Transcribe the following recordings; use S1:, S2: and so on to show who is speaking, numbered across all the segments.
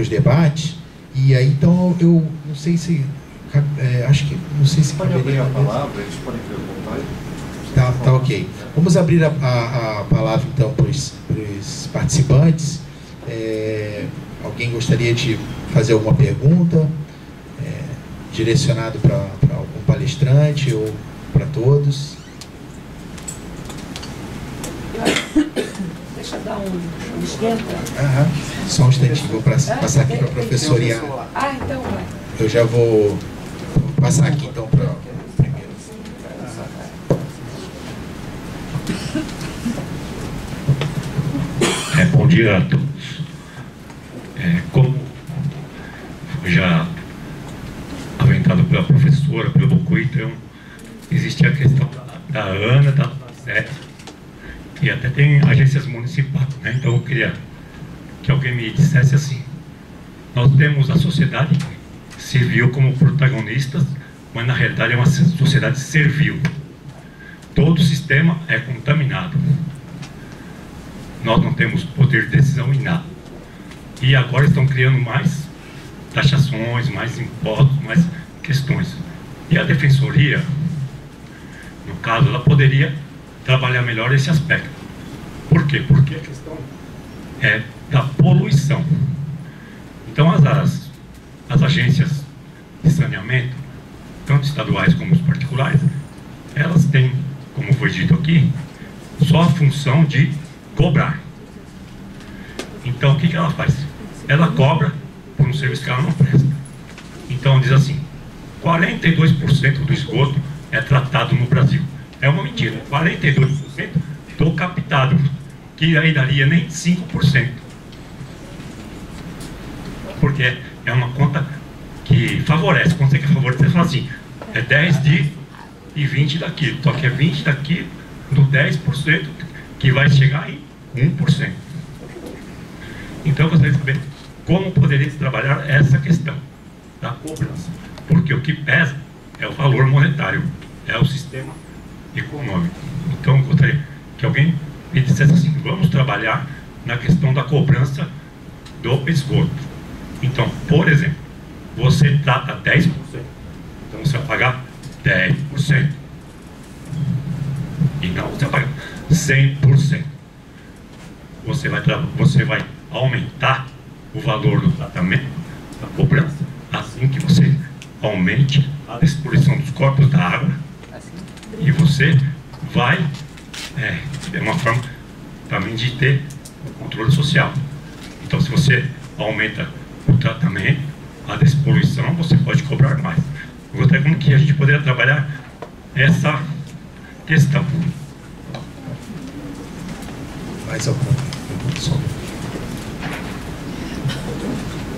S1: os debates, e aí então eu não sei se... acho que... não sei se...
S2: Pode abrir a palavra, eles podem perguntar.
S1: Tá ok. Vamos abrir a palavra então para os participantes. Alguém gostaria de fazer alguma pergunta direcionado para algum palestrante ou para todos?
S3: Deixa eu dar um esquenta.
S1: Só um instantinho, vou passar aqui para a professora Iana.
S3: Então vai.
S1: Eu já vou passar aqui então para o primeiro.
S4: Bom dia a todos. Como já aventado pela professora, pelo Bocuí, então, existe a questão da ANA, da SET, e até tem agências municipais, né? Então eu queria que alguém me dissesse assim: nós temos a sociedade civil como protagonistas, mas na realidade é uma sociedade servil. Todo o sistema é contaminado. Nós não temos poder de decisão em nada. E agora estão criando mais taxações, mais impostos, mais questões. E a defensoria, no caso, ela poderia trabalhar melhor esse aspecto. Por quê? Porque a questão é da poluição. Então as agências de saneamento, tanto estaduais como os particulares, elas têm, como foi dito aqui, só a função de cobrar. Então o que ela faz? Ela cobra por um serviço que ela não presta. Então diz assim: 42% do esgoto é tratado no Brasil. É uma mentira. 42% do captado, que aí daria nem 5%. Porque é uma conta que favorece. Quando você quer favorecer, você fala assim: é 10 e 20 daquilo. Só que é 20 daquilo do 10% que vai chegar em 1%. Então eu gostaria de saber como poderia se trabalhar essa questão da cobrança. Porque o que pesa é o valor monetário, é o sistema econômico. Então eu gostaria que alguém me dissesse assim: vamos trabalhar na questão da cobrança do esgoto. Então, por exemplo, você trata 10%, então você vai pagar 10%. E não você vai pagar 100%. Você vai aumentar o valor do tratamento, da cobrança, assim que você aumente a despoluição dos corpos da água, e você vai, é uma forma também de ter o controle social. Então, se você aumenta o tratamento, a despoluição, você pode cobrar mais. Eu gostaria como que a gente poderia trabalhar essa questão.
S1: Mais alguma pergunta?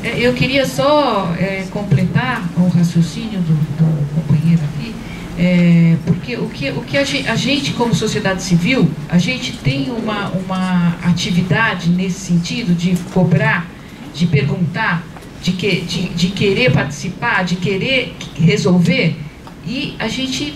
S3: Eu queria só completar o raciocínio do companheiro aqui, porque o que a gente, como sociedade civil, a gente tem uma atividade nesse sentido de cobrar, de perguntar, de querer participar, de querer resolver, e a gente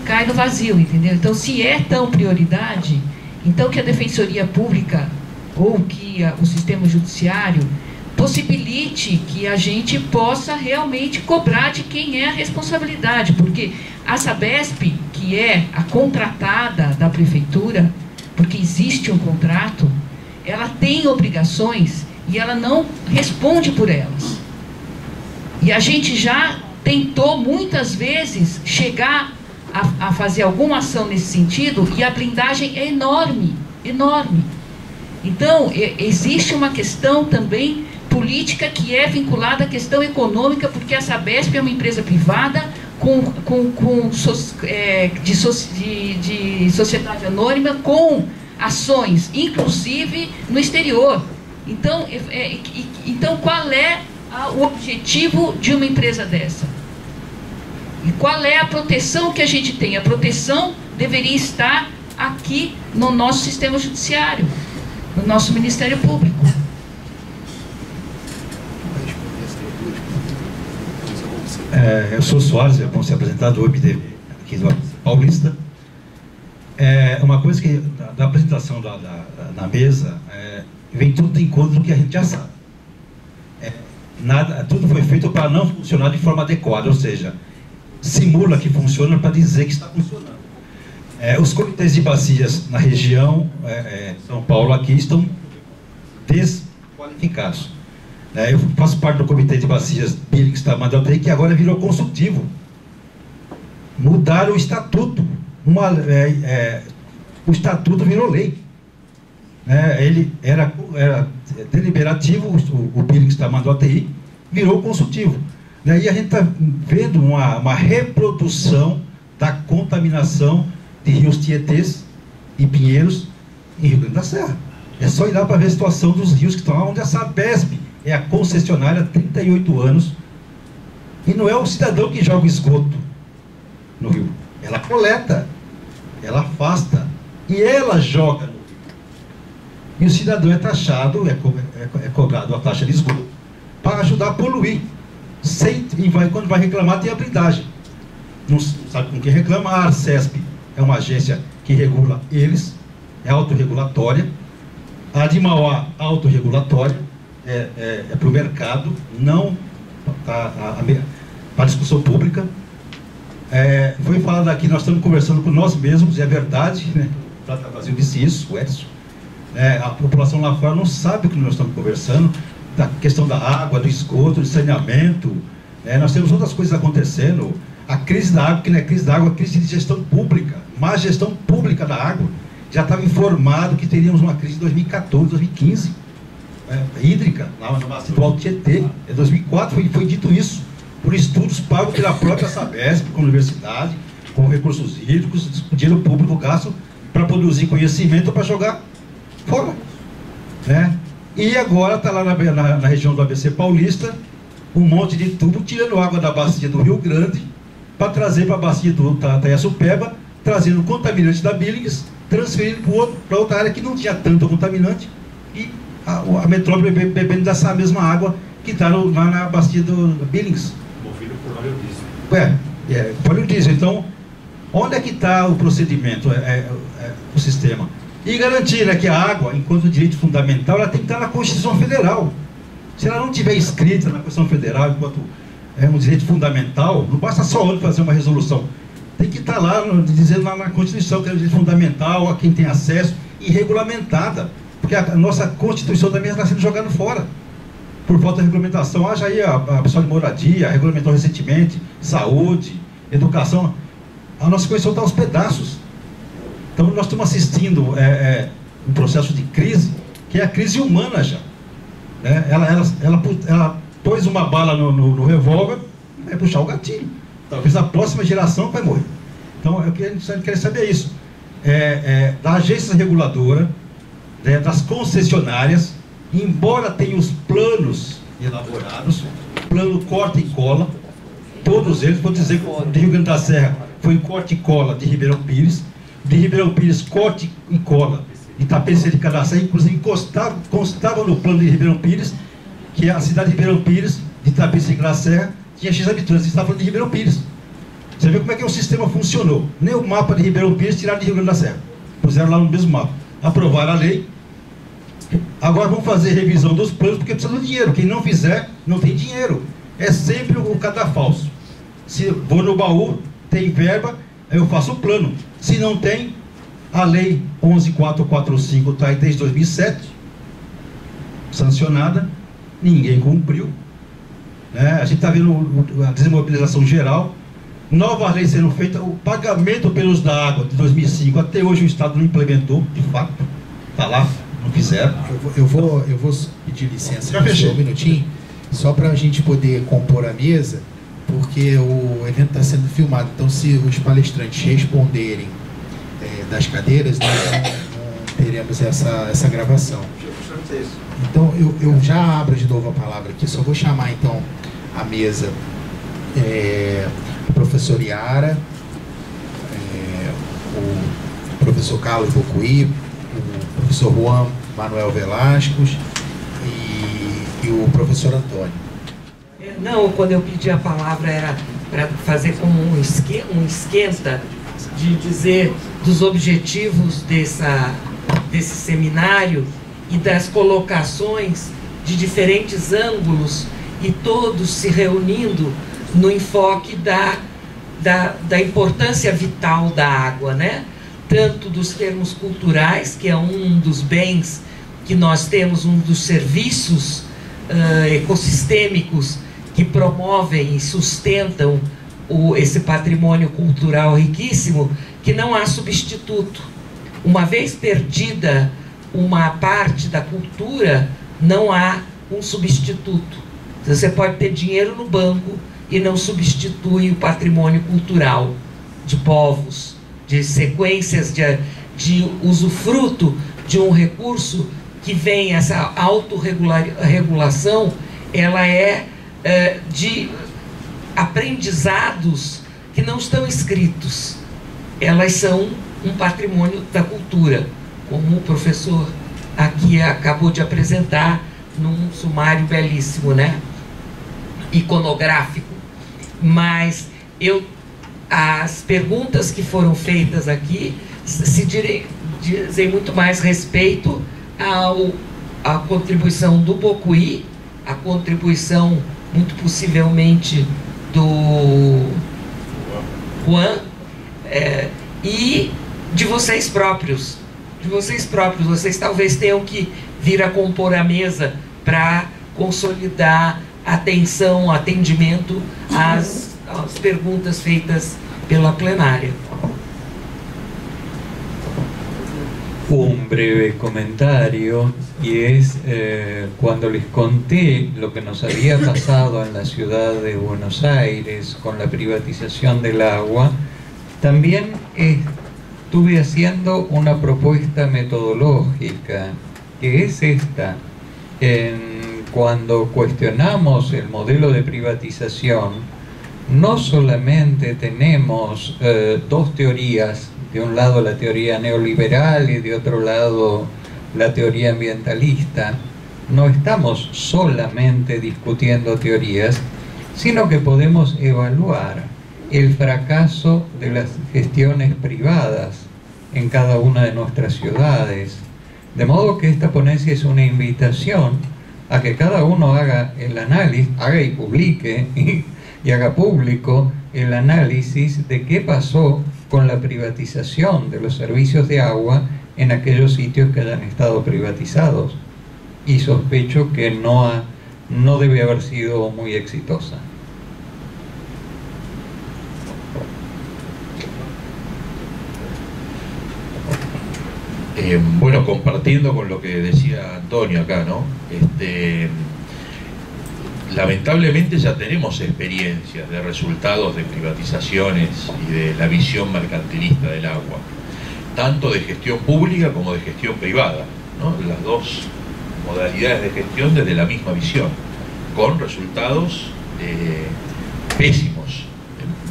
S3: cai no vazio, entendeu? Então, se é tão prioridade, então que a Defensoria Pública ou que o sistema judiciário possibilite que a gente possa realmente cobrar de quem é a responsabilidade, porque a Sabesp, que é a contratada da prefeitura, porque existe um contrato, ela tem obrigações e ela não responde por elas. E a gente já tentou muitas vezes chegar a fazer alguma ação nesse sentido, e a blindagem é enorme, enorme. Então, existe uma questão também política que é vinculada à questão econômica, porque a Sabesp é uma empresa privada de sociedade anônima, com ações, inclusive no exterior. Então qual é o objetivo de uma empresa dessa? E qual é a proteção que a gente tem? A proteção deveria estar aqui no nosso sistema judiciário, no nosso Ministério Público.
S5: Eu sou Soares, é bom se apresentar, do UMD aqui do Paulista. Uma coisa que, da apresentação na mesa, vem tudo de encontro do que a gente já sabe. nada, tudo foi feito para não funcionar de forma adequada, ou seja, simula que funciona para dizer que está funcionando. Os comitês de bacias na região São Paulo aqui estão desqualificados. Eu faço parte do comitê de bacias Billings Tamanduá, que agora virou consultivo. Mudaram o estatuto. O estatuto virou lei. Ele era deliberativo, o Billings Tamanduá virou consultivo. E a gente está vendo uma reprodução da contaminação de rios Tietês e Pinheiros em Rio Grande da Serra. É só ir lá para ver a situação dos rios que estão lá, onde a Sabesp é a concessionária há 38 anos. E não é o cidadão que joga esgoto no rio. Ela coleta, ela afasta e ela joga no rio. E o cidadão é taxado, é cobrado a taxa de esgoto para ajudar a poluir. Quando vai reclamar, tem a blindagem. Não sabe com quem reclama. A Arcesp é uma agência que regula eles, é autorregulatória. A de Mauá, autorregulatória, é para o mercado, não para discussão pública. Foi falado aqui, nós estamos conversando com nós mesmos, e é verdade, né? O Prata Brasil disse isso, o Edson. A população lá fora não sabe o que nós estamos conversando, da questão da água, do esgoto, do saneamento. Nós temos outras coisas acontecendo. A crise da água, que não é crise da água, é crise de gestão pública, má gestão pública da água. Já estava informado que teríamos uma crise em 2014, 2015, hídrica, na bacia do Alto Tietê. Em 2004 foi dito isso, por estudos pagos pela própria Sabesp, com a universidade, com recursos hídricos, dinheiro público gasto para produzir conhecimento para jogar fora. E agora está lá na região do ABC Paulista, um monte de tubo tirando água da bacia do Rio Grande para trazer para a bacia do Taiaçupeba, trazendo contaminante da Billings, transferindo para outra área que não tinha tanto contaminante, e a metrópole bebendo dessa mesma água que está lá na bacia do Billings.
S2: Movido por óleo diesel.
S5: Óleo diesel. Então, onde é que está o procedimento, o sistema? E garantir, né, que a água, enquanto direito fundamental, ela tem que estar na Constituição Federal. Se ela não estiver escrita na Constituição Federal enquanto um direito fundamental, não basta só onde fazer uma resolução. Tem que estar lá, dizendo lá na Constituição que é um direito fundamental, a quem tem acesso, e regulamentada. Porque a nossa Constituição também está sendo jogada fora, por falta de regulamentação. Haja aí a pessoal de moradia, regulamentou recentemente, saúde, educação. A nossa Constituição está aos pedaços. Então nós estamos assistindo um processo de crise, que é a crise humana já. Ela pôs uma bala no revólver e vai puxar o gatilho. Talvez a próxima geração vai morrer. Então eu quero saber isso. Da agência reguladora, das concessionárias, embora tenha os planos elaborados, plano corta e cola, todos eles, vou dizer que o de Rio Grande da Serra foi corte e cola de Ribeirão Pires, de Ribeirão Pires corte e cola de Tapecerica de Cadaçá, inclusive constava no plano de Ribeirão Pires que a cidade de Ribeirão Pires, de Tapecerica da Serra, tinha X habitantes. Você está falando de Ribeirão Pires. Você vê como é que o sistema funcionou. Nem o mapa de Ribeirão Pires tiraram de Rio Grande da Serra, puseram lá no mesmo mapa, aprovaram a lei. Agora vamos fazer revisão dos planos, porque precisa do dinheiro. Quem não fizer, não tem dinheiro. É sempre o cadafalso. Se vou no baú, tem verba, eu faço o plano. Se não tem, a lei 11.445 está aí desde 2007, sancionada, ninguém cumpriu. A gente está vendo a desmobilização geral, novas leis sendo feitas, o pagamento pelos da água de 2005, até hoje o Estado não implementou, de fato, está lá, não fizeram.
S1: Eu vou pedir licença um minutinho, só para a gente poder compor a mesa, porque o evento está sendo filmado, então se os palestrantes responderem das cadeiras, nós não teremos essa gravação. Então eu já abro de novo a palavra aqui, só vou chamar então a mesa o professor Iara, o professor Carlos Bocuí, o professor Juan Manuel Velascos e o professor Antônio.
S6: Não, quando eu pedi a palavra era para fazer como um esquenta de dizer dos objetivos desse seminário e das colocações de diferentes ângulos e todos se reunindo no enfoque da importância vital da água, né? Tanto dos termos culturais, que é um dos bens que nós temos, um dos serviços ecossistêmicos que promovem e sustentam esse patrimônio cultural riquíssimo, que não há substituto. Uma vez perdida uma parte da cultura, não há um substituto. Você pode ter dinheiro no banco e não substitui o patrimônio cultural de povos, de sequências de usufruto de um recurso que vem, essa autorregulação, ela é de aprendizados que não estão escritos. Elas são um patrimônio da cultura, como o professor aqui acabou de apresentar num sumário belíssimo, né? Iconográfico. Mas as perguntas que foram feitas aqui dizem muito mais respeito à contribuição do Bocuí, a contribuição muito possivelmente do Juan, e de vocês próprios. Vocês talvez tenham que vir a compor a mesa para consolidar atenção, atendimento às perguntas feitas pela plenária.
S7: Un breve comentario, y es cuando les conté lo que nos había pasado en la ciudad de Buenos Aires con la privatización del agua, también estuve haciendo una propuesta metodológica, que es esta. Cuando cuestionamos el modelo de privatización, no solamente tenemos dos teorías, de un lado la teoría neoliberal y de otro lado la teoría ambientalista. No estamos solamente discutiendo teorías, sino que podemos evaluar el fracaso de las gestiones privadas en cada una de nuestras ciudades. De modo que esta ponencia es una invitación a que cada uno haga el análisis, haga y publique y haga público el análisis de qué pasó con la privatización de los servicios de agua en aquellos sitios que hayan estado privatizados. Y sospecho que no debe haber sido muy exitosa.
S8: Bueno, compartiendo con lo que decía Antonio acá, ¿no? Lamentablemente ya tenemos experiencias de resultados de privatizaciones y de la visión mercantilista del agua, tanto de gestión pública como de gestión privada, ¿no? Las dos modalidades de gestión desde la misma visión, con resultados pésimos,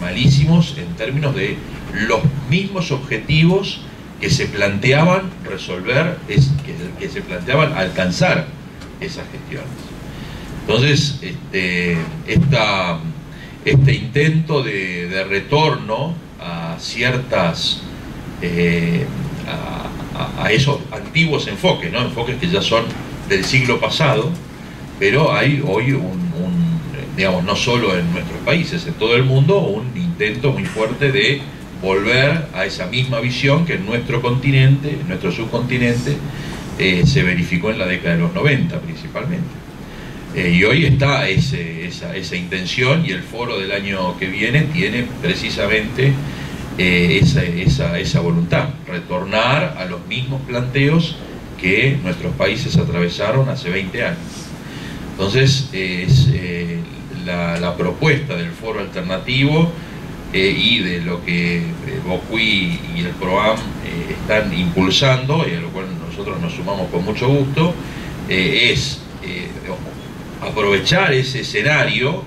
S8: malísimos en términos de los mismos objetivos que se planteaban resolver, que se planteaban alcanzar esas gestiones. Entonces, este intento de retorno a ciertas, a esos antiguos enfoques, ¿no? Enfoques que ya son del siglo pasado, pero hay hoy digamos, no solo en nuestros países, en todo el mundo, un intento muy fuerte de volver a esa misma visión que en nuestro continente, en nuestro subcontinente, se verificó en la década de los 90 principalmente. Y hoy está esa intención, y el foro del año que viene tiene precisamente esa voluntad, retornar a los mismos planteos que nuestros países atravesaron hace 20 años. Entonces, la propuesta del foro alternativo y de lo que Bocuí y el PROAM están impulsando, y a lo cual nosotros nos sumamos con mucho gusto, es aprovechar ese escenario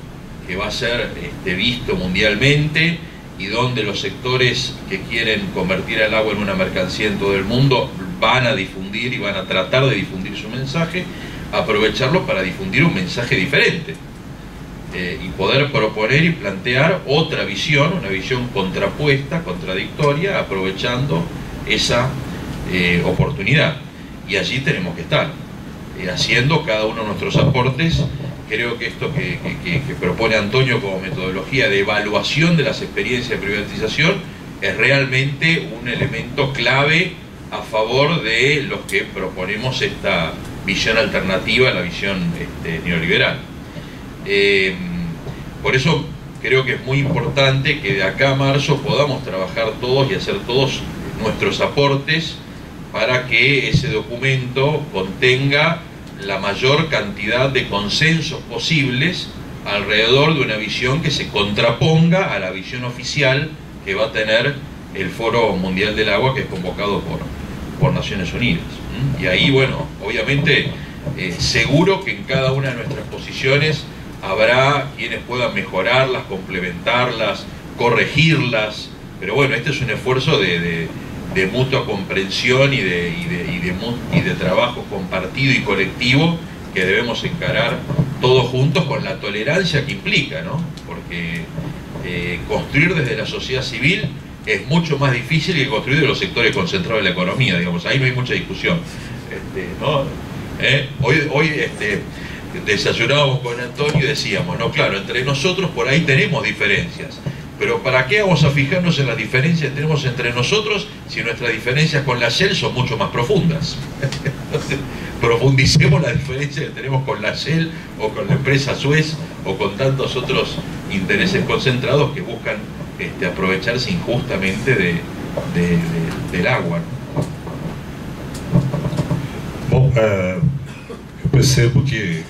S8: que va a ser visto mundialmente, y donde los sectores que quieren convertir el agua en una mercancía en todo el mundo van a difundir y van a tratar de difundir su mensaje, aprovecharlo para difundir un mensaje diferente, y poder proponer y plantear otra visión, una visión contrapuesta, contradictoria, aprovechando esa oportunidad. Y allí tenemos que estar, haciendo cada uno de nuestros aportes, creo que esto que propone Antonio como metodología de evaluación de las experiencias de privatización es realmente un elemento clave a favor de los que proponemos esta visión alternativa a la visión neoliberal. Por eso creo que es muy importante que de acá a marzo podamos trabajar todos y hacer todos nuestros aportes para que ese documento contenga la mayor cantidad de consensos posibles alrededor de una visión que se contraponga a la visión oficial que va a tener el Foro Mundial del Agua, que es convocado por Naciones Unidas. Y ahí, bueno, obviamente, seguro que en cada una de nuestras posiciones habrá quienes puedan mejorarlas, complementarlas, corregirlas, pero bueno, este es un esfuerzo de mutua comprensión y de trabajo compartido y colectivo que debemos encarar todos juntos con la tolerancia que implica, ¿no? Porque construir desde la sociedad civil es mucho más difícil que construir de los sectores concentrados de la economía, digamos, ahí no hay mucha discusión, ¿no? Hoy desayunábamos con Antonio y decíamos, no, claro, entre nosotros por ahí tenemos diferencias, pero ¿para qué vamos a fijarnos en las diferencias que tenemos entre nosotros si nuestras diferencias con la Shell son mucho más profundas? Entonces, profundicemos las diferencias que tenemos con la Shell o con la empresa Suez o con tantos otros intereses concentrados que buscan aprovecharse injustamente del agua, ¿no?
S9: Bom, eu percebo que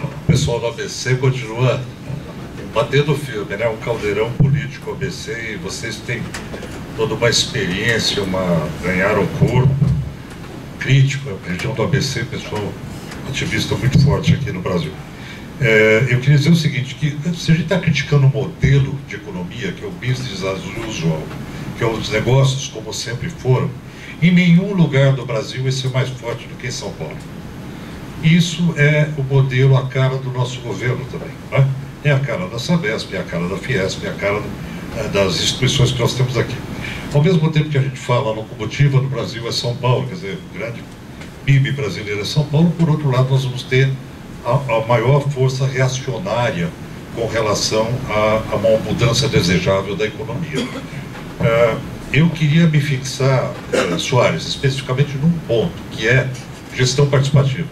S9: o pessoal do ABC continua batendo firme, né? Um caldeirão político ABC, e vocês têm toda uma experiência, ganharam corpo crítico. A região do ABC, pessoal ativista muito forte aqui no Brasil. Eu queria dizer o seguinte, que se a gente está criticando o modelo de economia, que é o business as usual, que é os negócios como sempre foram, em nenhum lugar do Brasil vai ser mais forte do que em São Paulo. Isso é o modelo, a cara do nosso governo também, né? É a cara da Sabesp, é a cara da Fiesp, é a cara das instituições que nós temos aqui. Ao mesmo tempo que a gente fala a locomotiva do Brasil é São Paulo, quer dizer, o grande PIB brasileiro é São Paulo, por outro lado nós vamos ter a maior força reacionária com relação a uma mudança desejável da economia. Eu queria me fixar, Soares, especificamente num ponto, que é gestão participativa.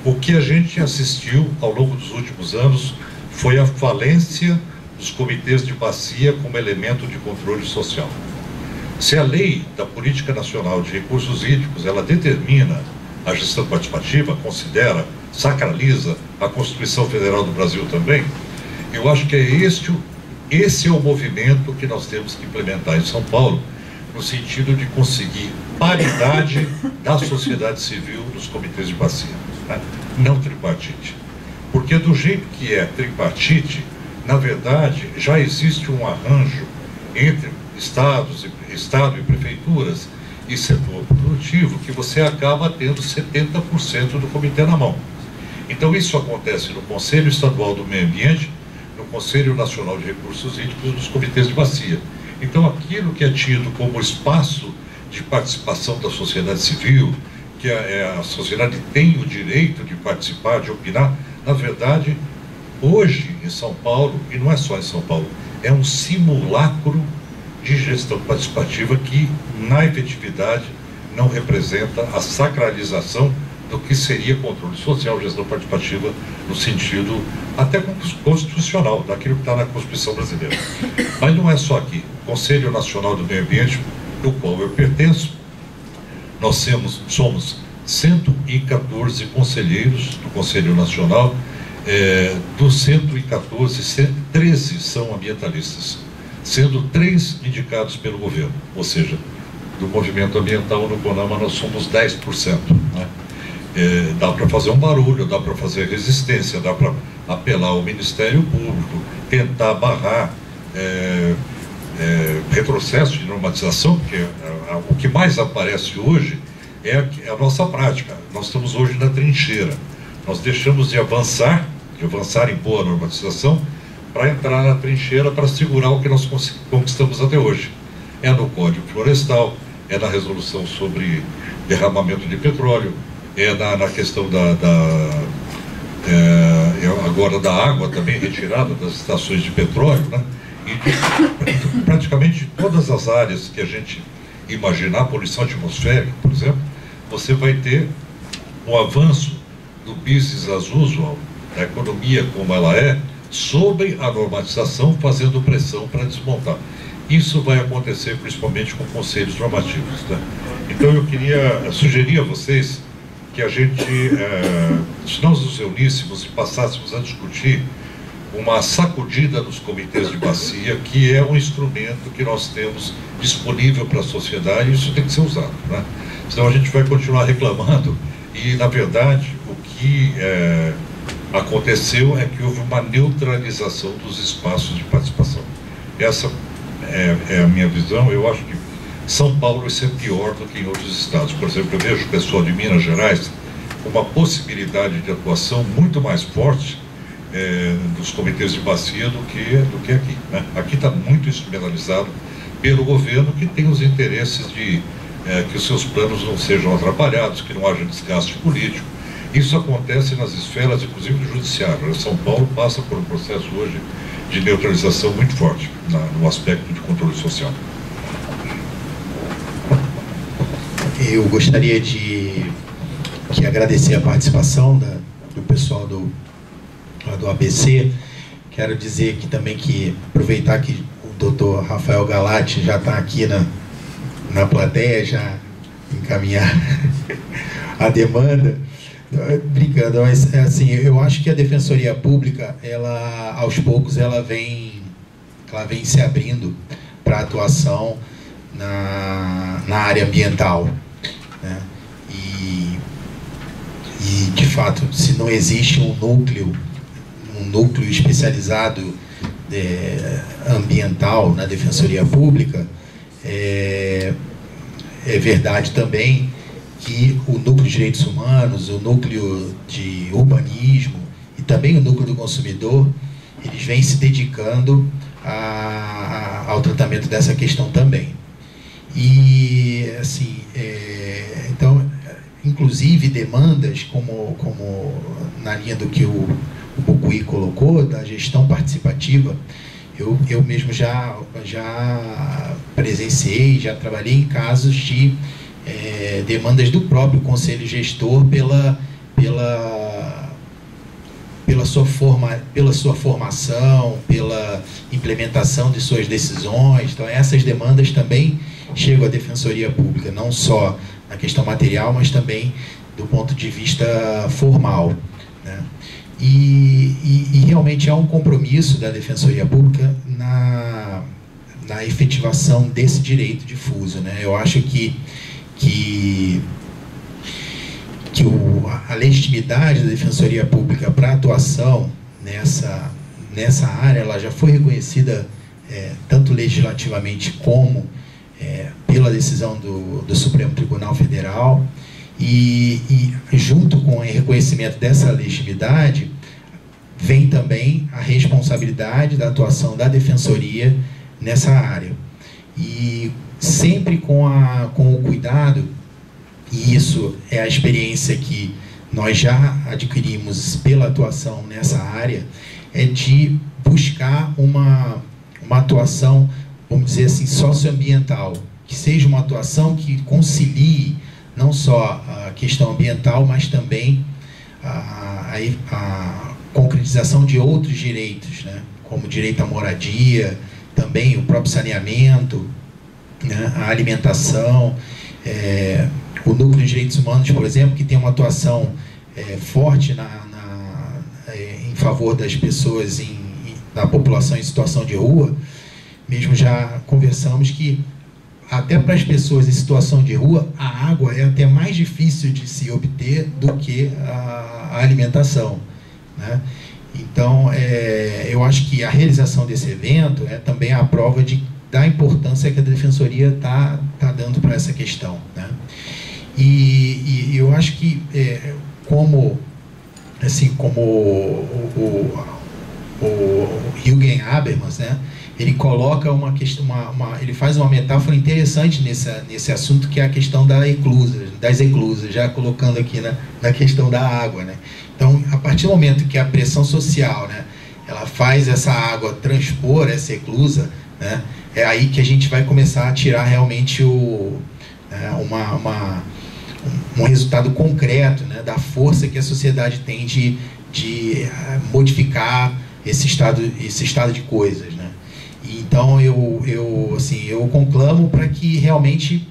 S9: O que a gente assistiu ao longo dos últimos anos foi a falência dos comitês de bacia como elemento de controle social. Se a lei da Política Nacional de Recursos Hídricos, ela determina a gestão participativa, considera, sacraliza a Constituição Federal do Brasil também, eu acho que esse é o movimento que nós temos que implementar em São Paulo, no sentido de conseguir paridade da sociedade civil nos comitês de bacia, né? Não tripartite. Porque do jeito que é tripartite, na verdade, já existe um arranjo entre Estado e prefeituras e setor produtivo que você acaba tendo 70% do comitê na mão. Então isso acontece no Conselho Estadual do Meio Ambiente, no Conselho Nacional de Recursos Hídricos e nos comitês de bacia. Então aquilo que é tido como espaço de participação da sociedade civil, que a sociedade tem o direito de participar, de opinar, na verdade, hoje em São Paulo, e não é só em São Paulo, é um simulacro de gestão participativa que, na efetividade, não representa a sacralização do que seria controle social, gestão participativa, no sentido até constitucional, daquilo que está na Constituição brasileira. Mas não é só aqui. O Conselho Nacional do Meio Ambiente, do qual eu pertenço, nós somos 114 conselheiros do Conselho Nacional. Dos 114, 13 são ambientalistas, sendo 3 indicados pelo governo, ou seja, do movimento ambiental no CONAMA nós somos 10%, né? Dá para fazer um barulho, dá para fazer resistência, dá para apelar ao Ministério Público, tentar barrar retrocesso de normatização, porque o que mais aparece hoje é a nossa prática. Nós estamos hoje na trincheira, nós deixamos de avançar em boa normatização, para entrar na trincheira, para segurar o que nós conquistamos até hoje. É no Código Florestal, é na resolução sobre derramamento de petróleo, é na questão agora da água também retirada das estações de petróleo, né? E praticamente todas as áreas que a gente imaginar, poluição atmosférica, por exemplo, você vai ter um avanço do business as usual, da economia como ela é, sobre a normatização, fazendo pressão para desmontar. Isso vai acontecer principalmente com conselhos normativos, né? Então eu queria sugerir a vocês que a gente, se nós nos reuníssemos e passássemos a discutir uma sacudida nos comitês de bacia, que é um instrumento que nós temos disponível para a sociedade, e isso tem que ser usado, né? Senão a gente vai continuar reclamando, e na verdade o que aconteceu é que houve uma neutralização dos espaços de participação. Essa é a minha visão. Eu acho que São Paulo isso é pior do que em outros estados. Por exemplo, eu vejo o pessoal de Minas Gerais com uma possibilidade de atuação muito mais forte dos comitês de bacia do que aqui, né? Aqui está muito instrumentalizado pelo governo, que tem os interesses de que os seus planos não sejam atrapalhados, que não haja desgaste político. Isso acontece nas esferas, inclusive do judiciário. São Paulo passa por um processo hoje de neutralização muito forte no aspecto de controle social.
S1: Eu gostaria de agradecer a participação do pessoal do ABC. Quero dizer que também aproveitar que o doutor Rafael Galati já está aqui na plateia, já encaminhar a demanda. Brincando, mas assim, eu acho que a Defensoria Pública, ela aos poucos ela vem se abrindo para atuação na área ambiental, né? E de fato, se não existe um núcleo especializado ambiental na Defensoria Pública, é verdade também que o núcleo de direitos humanos, o núcleo de urbanismo e também o núcleo do consumidor, eles vêm se dedicando ao tratamento dessa questão também. E, assim, então, inclusive demandas como na linha do que o Bucuí colocou, da gestão participativa, eu mesmo já presenciei, já trabalhei em casos de demandas do próprio conselho gestor pela sua formação, pela implementação de suas decisões. Então essas demandas também chegam à Defensoria Pública, não só na questão material, mas também do ponto de vista formal, né? E realmente há um compromisso da Defensoria Pública na efetivação desse direito difuso, né? Eu acho que a legitimidade da Defensoria Pública para atuação nessa área, ela já foi reconhecida tanto legislativamente como pela decisão do Supremo Tribunal Federal, e junto com o reconhecimento dessa legitimidade vem também a responsabilidade da atuação da Defensoria nessa área, e sempre com o cuidado, e isso é a experiência que nós já adquirimos pela atuação nessa área, é de buscar uma atuação, vamos dizer assim, socioambiental, que seja uma atuação que concilie não só a questão ambiental, mas também a concretização de outros direitos, né? Como o direito à moradia, também o próprio saneamento, né? A alimentação, o núcleo de direitos humanos, por exemplo, que tem uma atuação forte em favor das pessoas, da população em situação de rua. Mesmo já conversamos que até para as pessoas em situação de rua, a água é até mais difícil de se obter do que a alimentação, né? Então, eu acho que a realização desse evento é também a prova da importância que a Defensoria está dando para essa questão, né? E eu acho que, como o Jürgen Habermas, né, ele coloca uma questão, ele faz uma metáfora interessante nesse assunto, que é a questão das eclusas, já colocando aqui na questão da água, né? Então, a partir do momento que a pressão social, né, ela faz essa água transpor essa eclusa, né, é aí que a gente vai começar a tirar realmente um resultado concreto, né, da força que a sociedade tem de modificar esse estado de coisas, né? E então eu conclamo para que realmente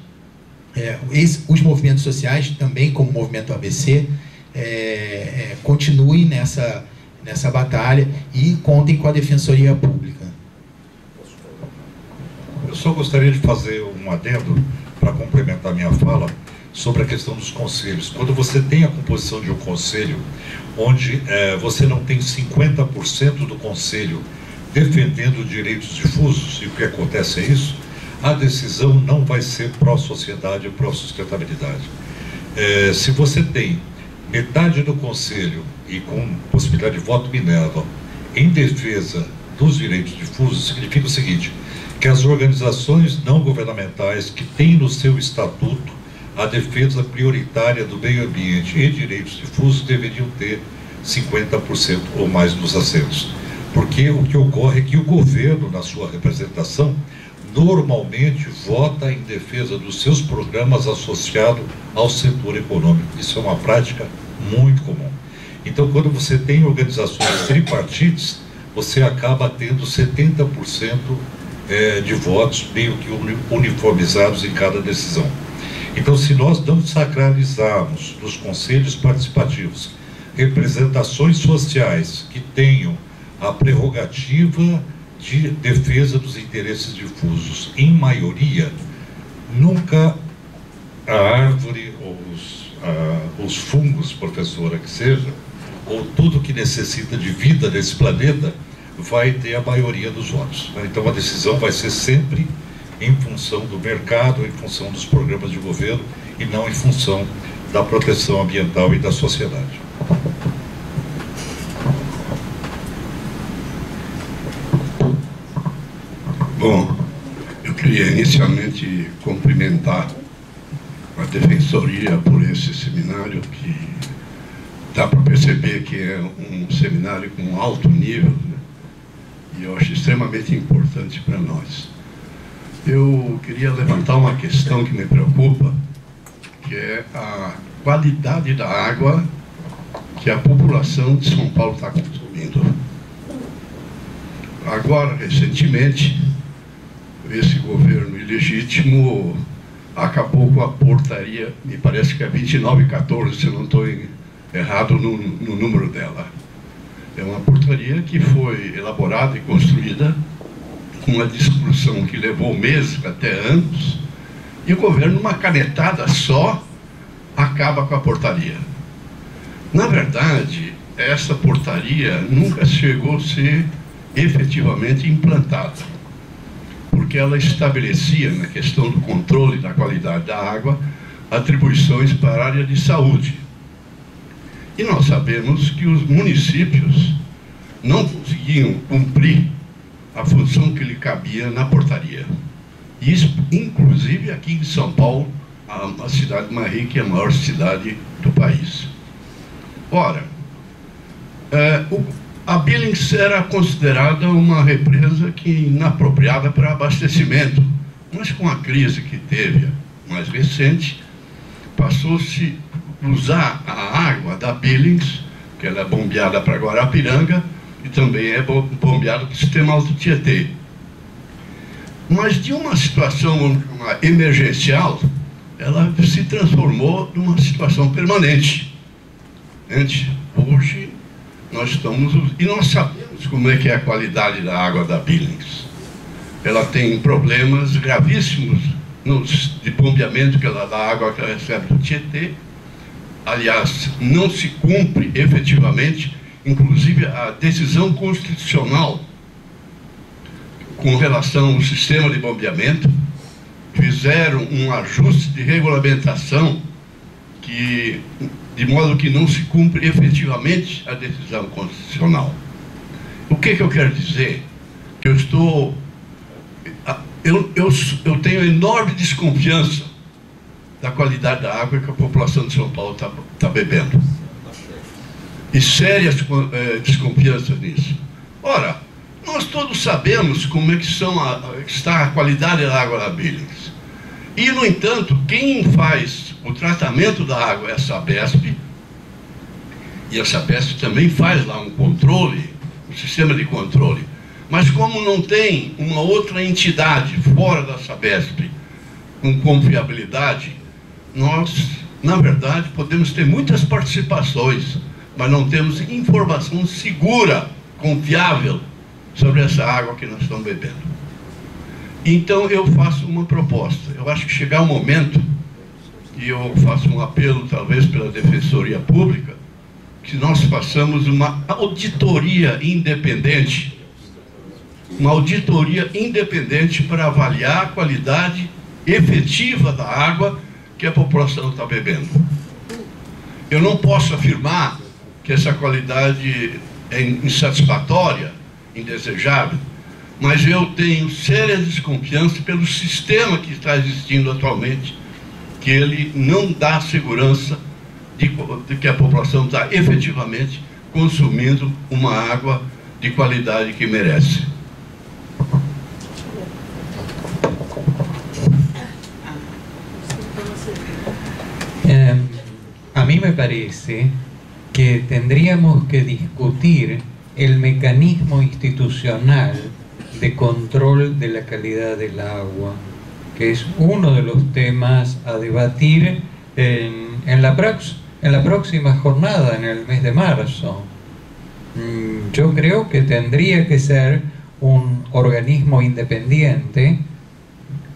S1: os movimentos sociais, também como o movimento ABC, continuem nessa batalha e contem com a Defensoria Pública.
S9: Eu só gostaria de fazer um adendo para complementar minha fala sobre a questão dos conselhos. Quando você tem a composição de um conselho onde você não tem 50% do conselho defendendo direitos difusos, e o que acontece é isso, a decisão não vai ser pró-sociedade e pró-sustentabilidade. Se você tem metade do conselho e com possibilidade de voto Minerva em defesa dos direitos difusos, significa o seguinte, que as organizações não governamentais que têm no seu estatuto a defesa prioritária do meio ambiente e direitos difusos deveriam ter 50% ou mais dos assentos. Porque o que ocorre é que o governo, na sua representação, normalmente vota em defesa dos seus programas associados ao setor econômico. Isso é uma prática muito comum. Então, quando você tem organizações tripartites, você acaba tendo 70% de votos meio que uniformizados em cada decisão. Então, se nós não sacralizarmos nos conselhos participativos representações sociais que tenham a prerrogativa de defesa dos interesses difusos em maioria, nunca a árvore ou os fungos, professora, que seja, ou tudo que necessita de vida nesse planeta, vai ter a maioria dos votos. Então a decisão vai ser sempre em função do mercado, em função dos programas de governo e não em função da proteção ambiental e da sociedade.
S10: Bom, eu queria inicialmente cumprimentar a Defensoria por esse seminário, que dá para perceber que é um seminário com alto nível, né? E eu acho extremamente importante para nós. Eu queria levantar uma questão que me preocupa, que é a qualidade da água que a população de São Paulo está consumindo. Agora, recentemente, esse governo ilegítimo acabou com a portaria, me parece que é 2914, se eu não estou errado no número dela. É uma portaria que foi elaborada e construída com uma discussão que levou meses, até anos, e o governo, numa canetada só, acaba com a portaria. Na verdade, essa portaria nunca chegou a ser efetivamente implantada, porque ela estabelecia, na questão do controle da qualidade da água, atribuições para a área de saúde. E nós sabemos que os municípios não conseguiam cumprir a função que lhe cabia na portaria. Isso, inclusive, aqui em São Paulo, a cidade mais rica e a maior cidade do país. Ora, a Billings era considerada uma represa inapropriada para abastecimento, mas com a crise que teve mais recente, passou-se a usar a água da Billings, que ela é bombeada para Guarapiranga, e também é bombeada para o sistema Alto Tietê. Mas de uma situação emergencial, ela se transformou numa situação permanente. Hoje, nós sabemos como é que é a qualidade da água da Billings. Ela tem problemas gravíssimos de bombeamento da água que ela recebe do Tietê. Aliás, não se cumpre efetivamente, inclusive, a decisão constitucional com relação ao sistema de bombeamento. Fizeram um ajuste de regulamentação de modo que não se cumpre efetivamente a decisão constitucional. O que eu quero dizer? Que eu estou eu tenho enorme desconfiança da qualidade da água que a população de São Paulo está bebendo. E sérias desconfianças nisso. Ora, nós todos sabemos como é que está a qualidade da água da Billings. E, no entanto, quem faz o tratamento da água é a Sabesp, e a Sabesp também faz lá um controle, um sistema de controle. Mas como não tem uma outra entidade fora da Sabesp com confiabilidade, nós, na verdade, podemos ter muitas participações, mas não temos informação segura, confiável, sobre essa água que nós estamos bebendo. Então eu faço uma proposta. Eu acho que chegar o momento, e eu faço um apelo talvez pela Defensoria Pública, que nós façamos uma auditoria independente, para avaliar a qualidade efetiva da água que a população está bebendo. Eu não posso afirmar que essa qualidade é insatisfatória, indesejável, mas eu tenho séria desconfiança pelo sistema que está existindo atualmente, que ele não dá segurança de que a população está efetivamente consumindo uma água de qualidade que merece.
S7: A mí me parece que tendríamos que discutir el mecanismo institucional de control de la calidad del agua, que es uno de los temas a debatir en la próxima jornada, en el mes de marzo. Yo creo que tendría que ser un organismo independiente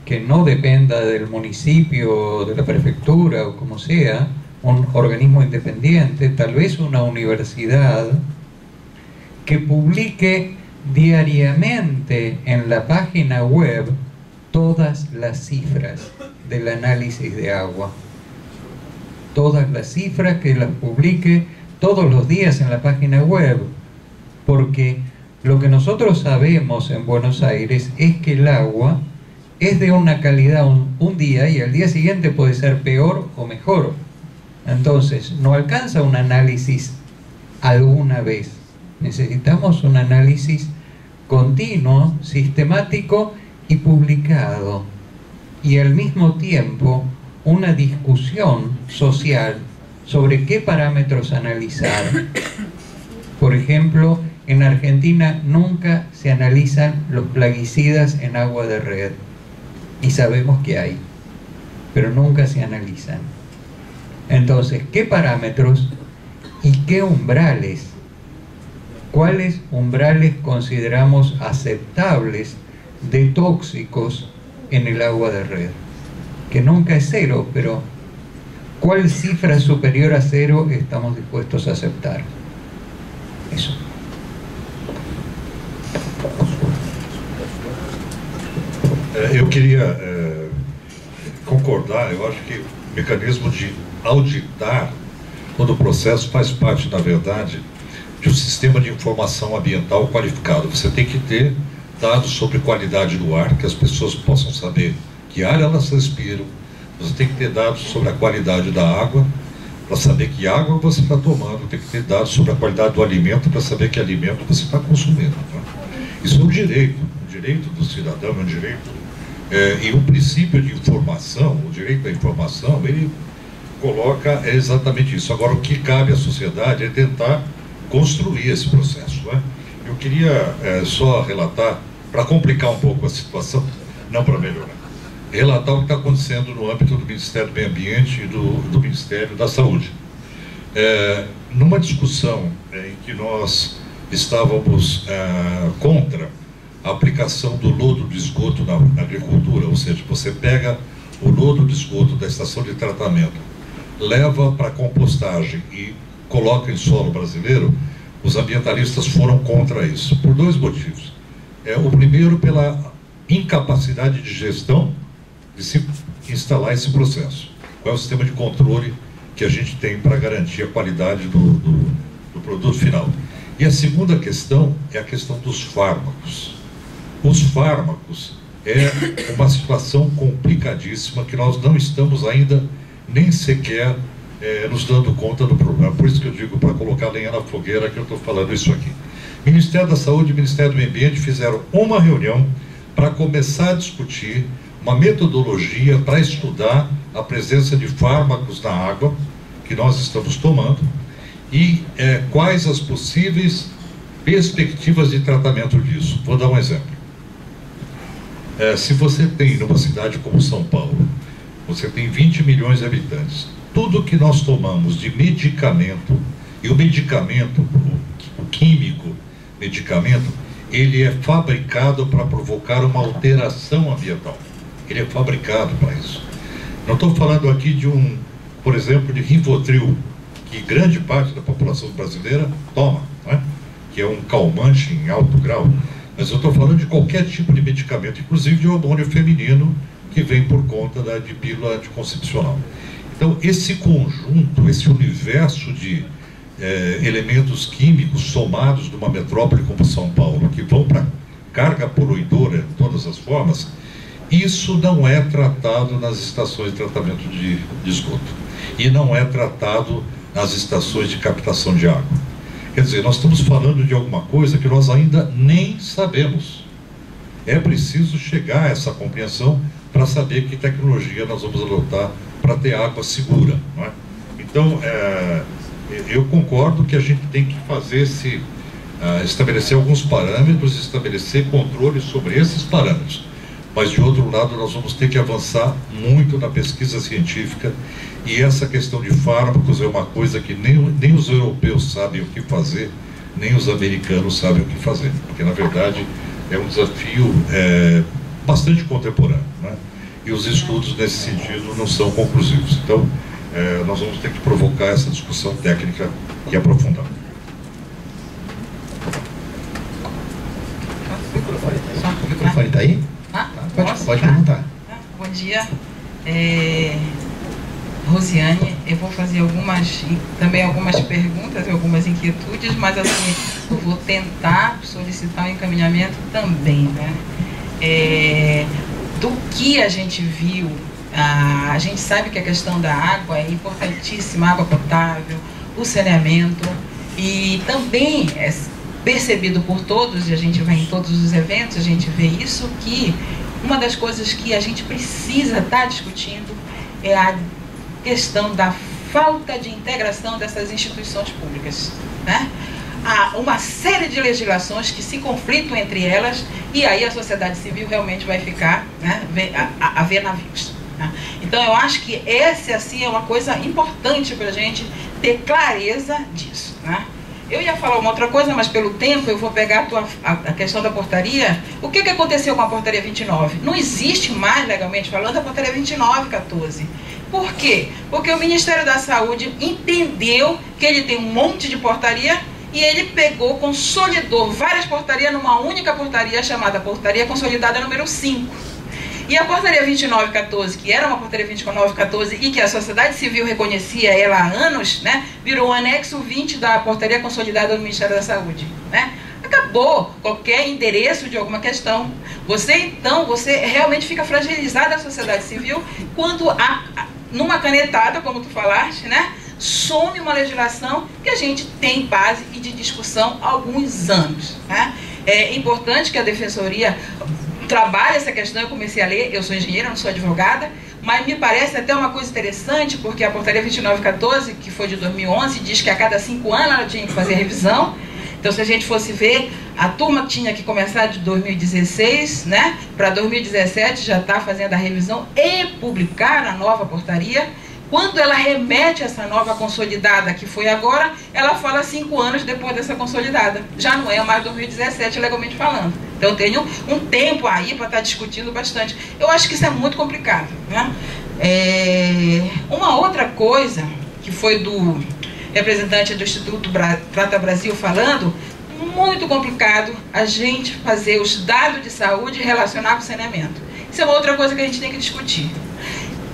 S7: que no dependa del municipio, de la prefectura o como sea, un organismo independiente, tal vez una universidad, que publique diariamente en la página web todas las cifras del análisis de agua. Todas las cifras, que las publique todos los días en la página web, porque lo que nosotros sabemos en Buenos Aires es que el agua es de una calidad un día y al día siguiente puede ser peor o mejor. Entonces, no alcanza un análisis alguna vez. Necesitamos un análisis continuo, sistemático y publicado. Y al mismo tiempo, una discusión social sobre qué parámetros analizar. Por ejemplo, en Argentina nunca se analizan los plaguicidas en agua de red. Y sabemos que hay, pero nunca se analizan. Entonces, ¿qué parámetros y qué umbrales? ¿Cuáles umbrales consideramos aceptables de tóxicos en el agua de red? Que nunca es cero, pero ¿cuál cifra superior a cero estamos dispuestos a aceptar? Eso.
S9: Eu queria concordar. Eu acho que o mecanismo de auditar todo o processo faz parte, na verdade, de um sistema de informação ambiental qualificado. Você tem que ter dados sobre qualidade do ar, que as pessoas possam saber que ar elas respiram. Você tem que ter dados sobre a qualidade da água, para saber que água você está tomando. Tem que ter dados sobre a qualidade do alimento, para saber que alimento você está consumindo. Tá? Isso é um direito do cidadão, é um direito. E o princípio de informação, o direito à informação, ele coloca exatamente isso. Agora, o que cabe à sociedade é tentar construir esse processo. Né? Eu queria só relatar, para complicar um pouco a situação, não para melhorar, relatar o que está acontecendo no âmbito do Ministério do Meio Ambiente e do Ministério da Saúde. Numa discussão em que nós estávamos contra a aplicação do lodo de esgoto na agricultura, ou seja, você pega o lodo de esgoto da estação de tratamento, leva para compostagem e coloca em solo brasileiro, os ambientalistas foram contra isso, por dois motivos. O primeiro, pela incapacidade de gestão de se instalar esse processo. Qual é o sistema de controle que a gente tem para garantir a qualidade do produto final? E a segunda questão é a questão dos fármacos. Os fármacos é uma situação complicadíssima que nós não estamos ainda nem sequer nos dando conta do problema. Por isso que eu digo, para colocar lenha na fogueira, que eu estou falando isso aqui. Ministério da Saúde e Ministério do Meio Ambiente fizeram uma reunião para começar a discutir uma metodologia para estudar a presença de fármacos na água que nós estamos tomando e quais as possíveis perspectivas de tratamento disso. Vou dar um exemplo. Se você tem numa cidade como São Paulo, você tem 20 milhões de habitantes, tudo que nós tomamos de medicamento, e o medicamento, o químico medicamento, ele é fabricado para provocar uma alteração ambiental. Ele é fabricado para isso. Não estou falando aqui de por exemplo, de Rivotril, que grande parte da população brasileira toma, não é? Que é um calmante em alto grau. Mas eu estou falando de qualquer tipo de medicamento, inclusive de hormônio feminino, que vem por conta de pílula anticoncepcional. Então, esse conjunto, esse universo de elementos químicos somados numa metrópole como São Paulo, que vão para carga poluidora de todas as formas, isso não é tratado nas estações de tratamento de esgoto. E não é tratado nas estações de captação de água. Quer dizer, nós estamos falando de alguma coisa que nós ainda nem sabemos. É preciso chegar a essa compreensão para saber que tecnologia nós vamos adotar para ter água segura, não é? Então, eu concordo que a gente tem que fazer estabelecer alguns parâmetros, estabelecer controle sobre esses parâmetros. Mas, de outro lado, nós vamos ter que avançar muito na pesquisa científica, e essa questão de fármacos é uma coisa que nem os europeus sabem o que fazer, nem os americanos sabem o que fazer, porque, na verdade, é um desafio bastante contemporâneo, né? E os estudos, nesse sentido, não são conclusivos. Então, nós vamos ter que provocar essa discussão técnica e aprofundar.
S1: O microfone está aí? Pode perguntar.
S11: Bom dia. Rosiane, eu vou fazer também algumas perguntas e algumas inquietudes, mas assim, eu vou tentar solicitar um encaminhamento também, né? Do que a gente viu, a gente sabe que a questão da água é importantíssima, água potável, o saneamento, e também é percebido por todos, e a gente vai em todos os eventos, a gente vê isso, que uma das coisas que a gente precisa estar discutindo é a questão da falta de integração dessas instituições públicas, né? Há uma série de legislações que se conflitam entre elas, e aí a sociedade civil realmente vai ficar, né, a ver navios, né? Então eu acho que essa assim, é uma coisa importante para a gente ter clareza disso, né? Eu ia falar uma outra coisa, mas pelo tempo eu vou pegar a questão da portaria. O que aconteceu com a portaria 29? Não existe mais, legalmente falando, a portaria 29/14. Por quê? Porque o Ministério da Saúde entendeu que ele tem um monte de portaria e ele pegou, consolidou várias portarias numa única portaria chamada Portaria Consolidada número 5. E a portaria 29/14, que era uma portaria 29/14 e que a sociedade civil reconhecia ela há anos, né, virou o anexo 20 da portaria consolidada do Ministério da Saúde, né? Acabou qualquer endereço de alguma questão. Você realmente fica fragilizada a sociedade civil quando numa canetada, como tu falaste, né, some uma legislação que a gente tem base e de discussão há alguns anos, né? É importante que a Defensoria trabalhe essa questão. Eu comecei a ler, eu sou engenheira, não sou advogada, mas me parece até uma coisa interessante, porque a portaria 29/14, que foi de 2011, diz que a cada 5 anos ela tinha que fazer revisão. Então, se a gente fosse ver, a turma tinha que começar de 2016, né? Para 2017 já está fazendo a revisão e publicar a nova portaria. Quando ela remete essa nova consolidada, que foi agora, ela fala 5 anos depois dessa consolidada. Já não é mais 2017, legalmente falando. Então, eu tenho um tempo aí para estar discutindo bastante. Eu acho que isso é muito complicado, né? Uma outra coisa, que foi do representante do Instituto Trata Brasil falando, muito complicado a gente fazer os dados de saúde relacionar com o saneamento. Isso é uma outra coisa que a gente tem que discutir.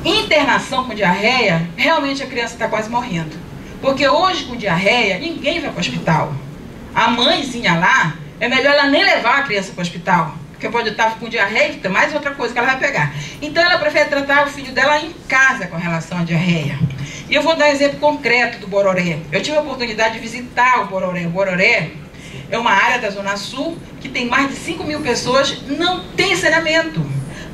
S11: Internação com diarreia, realmente a criança está quase morrendo. Porque hoje, com diarreia, ninguém vai para o hospital. A mãezinha lá, é melhor ela nem levar a criança para o hospital. porque pode estar com diarreia, mais outra coisa que ela vai pegar. Então ela prefere tratar o filho dela em casa com relação à diarreia. E eu vou dar um exemplo concreto do Bororé. Eu tive a oportunidade de visitar o Bororé. O Bororé é uma área da Zona Sul que tem mais de 5 mil pessoas, não tem saneamento.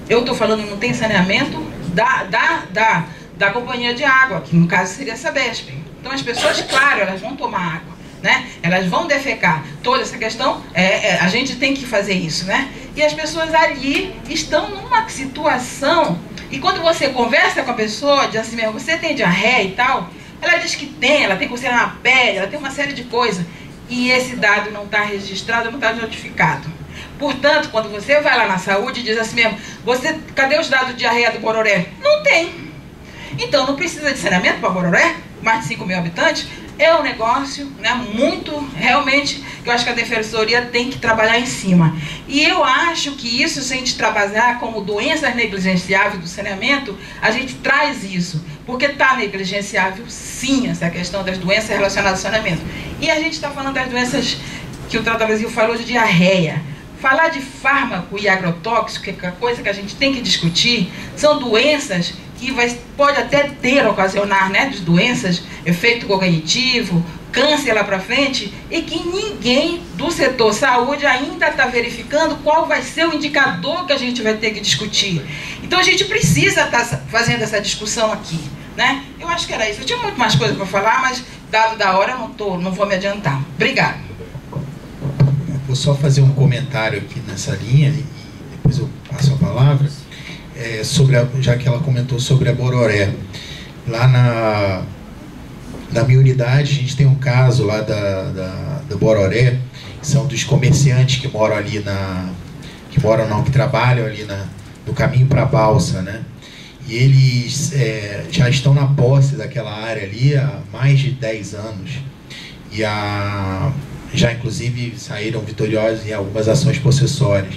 S11: Eu estou falando não tem saneamento da companhia de água, que no caso seria a Sabesp. Então as pessoas, claro, elas vão tomar água, né? Elas vão defecar. Toda essa questão, a gente tem que fazer isso, né? E as pessoas ali estão numa situação, e quando você conversa com a pessoa, diz assim mesmo, você tem diarreia e tal, ela diz que tem, ela tem coceira na pele, ela tem uma série de coisas, e esse dado não está registrado, não está notificado. Portanto, quando você vai lá na saúde e diz assim mesmo, cadê os dados de diarreia do Bororé? Não tem. Então não precisa de saneamento para Bororé, mais de 5 mil habitantes. É um negócio, né, muito, realmente, que eu acho que a Defensoria tem que trabalhar em cima. E eu acho que isso, se a gente trabalhar como doenças negligenciáveis do saneamento, a gente traz isso. Porque está negligenciável, sim, essa questão das doenças relacionadas ao saneamento. E a gente está falando das doenças que o Trata Brasil falou de diarreia. Falar de fármaco e agrotóxico, que é a coisa que a gente tem que discutir, são doenças que pode até ocasionar, né, de doenças, efeito cognitivo, câncer lá para frente, e que ninguém do setor saúde ainda está verificando qual vai ser o indicador que a gente vai ter que discutir. Então a gente precisa estar fazendo essa discussão aqui, né? Eu acho que era isso. Eu tinha muito mais coisa para falar, mas dado da hora eu não vou me adiantar. Obrigada.
S1: Vou só fazer um comentário aqui nessa linha e depois eu passo a palavra, já que ela comentou sobre a Bororé. Lá na minha unidade, a gente tem um caso lá do Bororé, que são dos comerciantes que moram ali que trabalham ali no caminho para a Balsa, né? E eles já estão na posse daquela área ali há mais de 10 anos. E já inclusive saíram vitoriosos em algumas ações possessórias.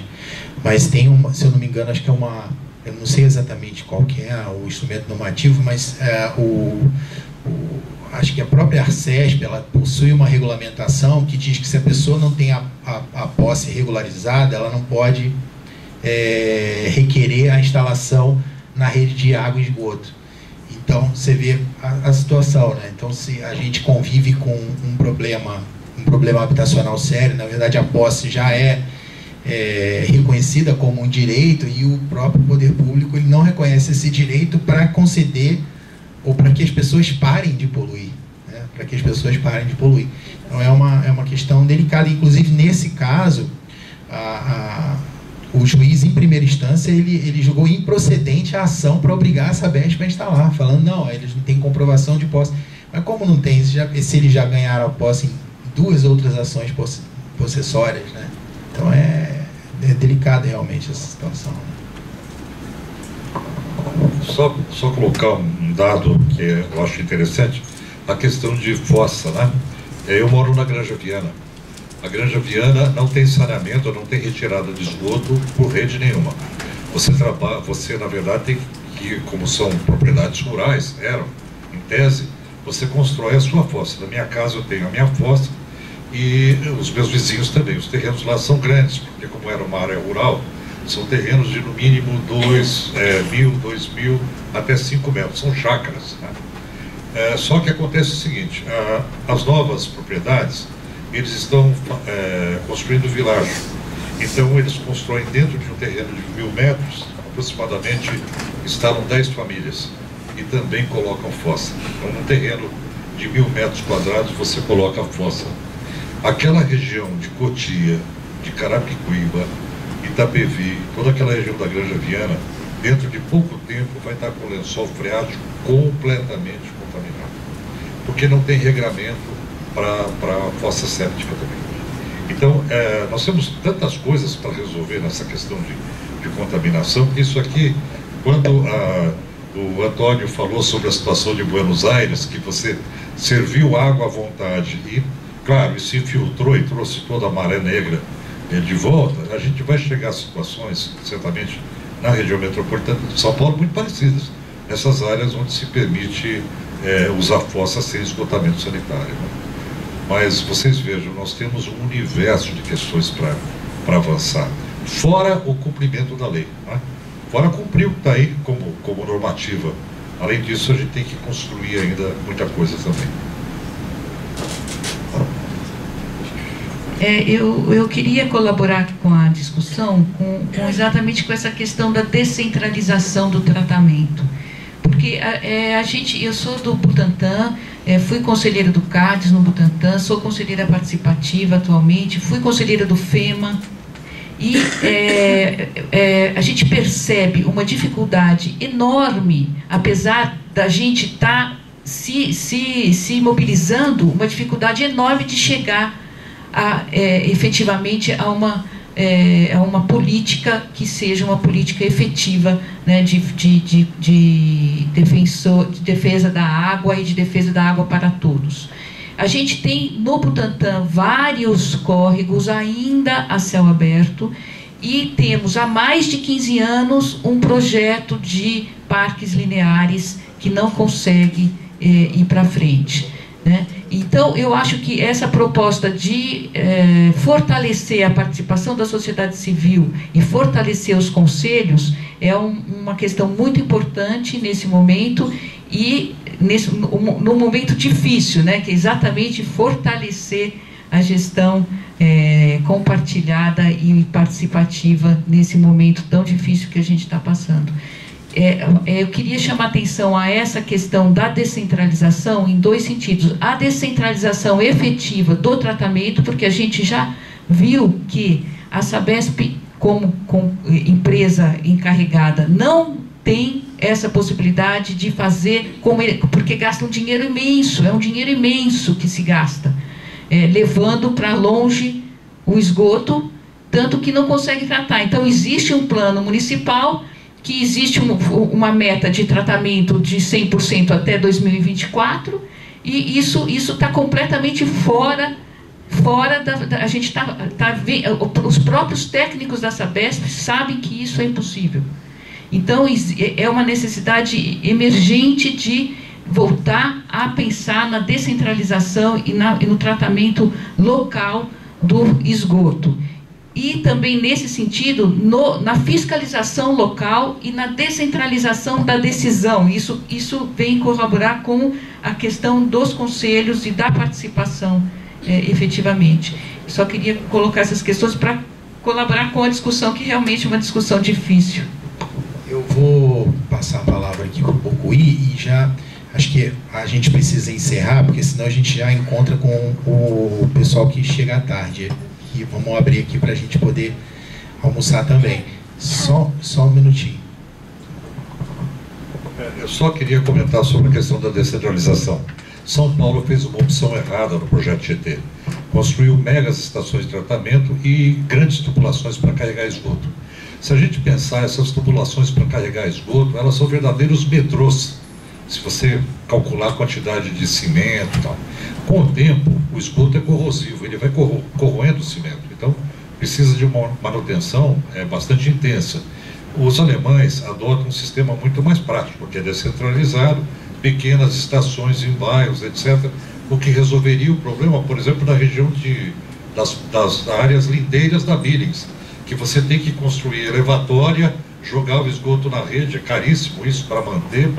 S1: Mas tem se eu não me engano, acho que eu não sei exatamente qual que é o instrumento normativo, mas acho que a própria Arcesp, ela possui uma regulamentação que diz que se a pessoa não tem a posse regularizada, ela não pode requerer a instalação na rede de água e esgoto. Então você vê a situação, né? Então se a gente convive com um problema habitacional sério, na verdade a posse já é reconhecida como um direito, e o próprio poder público ele não reconhece esse direito para conceder ou para que as pessoas parem de poluir, né? Para que as pessoas parem de poluir. Então é uma questão delicada. Inclusive nesse caso o juiz em primeira instância ele julgou improcedente a ação para obrigar a Sabesp a instalar, falando não, eles não têm comprovação de posse. Mas como não tem, se eles já ganharam a posse em 2 outras ações possessórias, né? Então é delicado realmente essa situação, né?
S9: Só colocar um dado que eu acho interessante, a questão de fossa, né? Eu moro na Granja Viana. A Granja Viana não tem saneamento, não tem retirada de esgoto por rede nenhuma. Você na verdade tem que, como são propriedades rurais, em tese, você constrói a sua fossa. Na minha casa eu tenho a minha fossa, e os meus vizinhos também. Os terrenos lá são grandes, porque como era uma área rural, são terrenos de no mínimo 2.000 até 5 metros, são chácaras, né? Só que acontece o seguinte, as novas propriedades, eles estão construindo vilarejo. Então eles constroem dentro de um terreno de 1.000 metros, aproximadamente instalam 10 famílias e também colocam fossa. Então num terreno de 1.000 metros quadrados você coloca a fossa. Aquela região de Cotia, de Carapicuíba, Itapevi, toda aquela região da Granja Viana, dentro de pouco tempo vai estar com o lençol freático completamente contaminado. Porque não tem regramento para a fossa séptica também. Então, nós temos tantas coisas para resolver nessa questão de contaminação, que isso aqui, quando o Antônio falou sobre a situação de Buenos Aires, que você serviu água à vontade e, claro, isso infiltrou e trouxe toda a maré negra de volta, a gente vai chegar a situações, certamente, na região metropolitana de São Paulo, muito parecidas. Nessas áreas onde se permite usar fossa sem esgotamento sanitário, né? Mas vocês vejam, nós temos um universo de questões para avançar. fora o cumprimento da lei, né? Fora cumprir o que está aí como normativa. Além disso, a gente tem que construir ainda muita coisa também.
S3: Eu queria colaborar com a discussão exatamente com essa questão da descentralização do tratamento. Porque eu sou do Butantan, fui conselheira do CADES no Butantan, sou conselheira participativa atualmente, fui conselheira do FEMA, e a gente percebe uma dificuldade enorme, apesar da gente estar se mobilizando, uma dificuldade enorme de chegar efetivamente a uma política que seja uma política efetiva, né, de defesa da água e de defesa da água para todos. A gente tem no Butantan vários córregos ainda a céu aberto e temos há mais de 15 anos um projeto de parques lineares que não consegue ir para frente, né? Então, eu acho que essa proposta de fortalecer a participação da sociedade civil e fortalecer os conselhos é uma questão muito importante nesse momento e num momento difícil, né, que é exatamente fortalecer a gestão compartilhada e participativa nesse momento tão difícil que a gente está passando. Eu queria chamar atenção a essa questão da descentralização em dois sentidos. A descentralização efetiva do tratamento, porque a gente já viu que a Sabesp, como empresa encarregada, não tem essa possibilidade de fazer, porque gasta um dinheiro imenso, é um dinheiro imenso que se gasta, levando para longe o esgoto, tanto que não consegue tratar. Então, existe um plano municipal, que existe uma meta de tratamento de 100% até 2024, e isso está completamente fora da... A gente os próprios técnicos da Sabesp sabem que isso é impossível. Então, é uma necessidade emergente de voltar a pensar na descentralização e no tratamento local do esgoto. E também, nesse sentido, na fiscalização local e na descentralização da decisão. Isso vem corroborar com a questão dos conselhos e da participação efetivamente. Só queria colocar essas questões para colaborar com a discussão, que realmente é uma discussão difícil.
S1: Eu vou passar a palavra aqui para o Bocuí e já acho que a gente precisa encerrar, porque senão a gente já encontra com o pessoal que chega à tarde. E vamos abrir aqui para a gente poder almoçar também. Só um minutinho.
S9: Eu só queria comentar sobre a questão da descentralização. São Paulo fez uma opção errada no projeto Tietê. Construiu megas estações de tratamento e grandes tubulações para carregar esgoto. Se a gente pensar, essas tubulações para carregar esgoto, elas são verdadeiros metrôs. Se você calcular a quantidade de cimento e tal. Com o tempo, o esgoto é corrosivo, ele vai corroendo o cimento. Então, precisa de uma manutenção bastante intensa. Os alemães adotam um sistema muito mais prático, porque é descentralizado, pequenas estações em bairros, etc., o que resolveria o problema, por exemplo, da região das áreas lindeiras da Billings, que você tem que construir elevatória, jogar o esgoto na rede, é caríssimo isso para manter,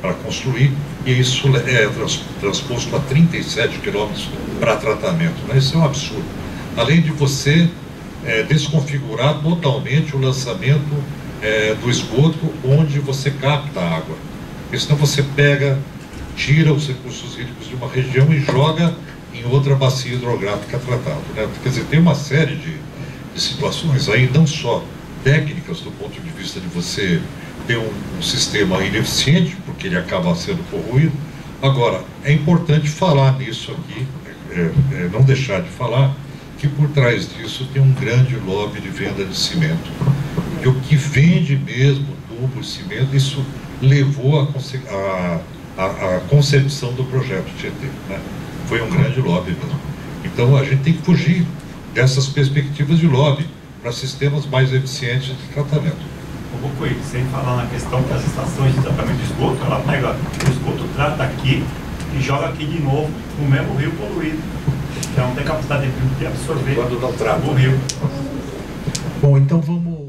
S9: para construir, e isso é transposto a 37 quilômetros para tratamento, né? Isso é um absurdo. Além de você desconfigurar totalmente o lançamento do esgoto onde você capta a água. Porque senão você tira os recursos hídricos de uma região e joga em outra bacia hidrográfica tratada, né? Quer dizer, tem uma série de situações aí, não só técnicas do ponto de vista de você ter um sistema ineficiente, porque ele acaba sendo corroído. Agora, é importante falar nisso aqui, não deixar de falar, que por trás disso tem um grande lobby de venda de cimento. E o que vende mesmo tubo e cimento, isso levou a concepção do projeto Tietê, né? Foi um grande lobby mesmo. Então, a gente tem que fugir dessas perspectivas de lobby para sistemas mais eficientes de tratamento.
S2: O Bocuí, sem falar na questão das estações de tratamento de esgoto, ela pega o esgoto, trata aqui e joga aqui de novo no mesmo rio poluído. Já não tem capacidade de absorver.
S9: Quando não trata.
S2: O rio.
S1: Bom, então vamos...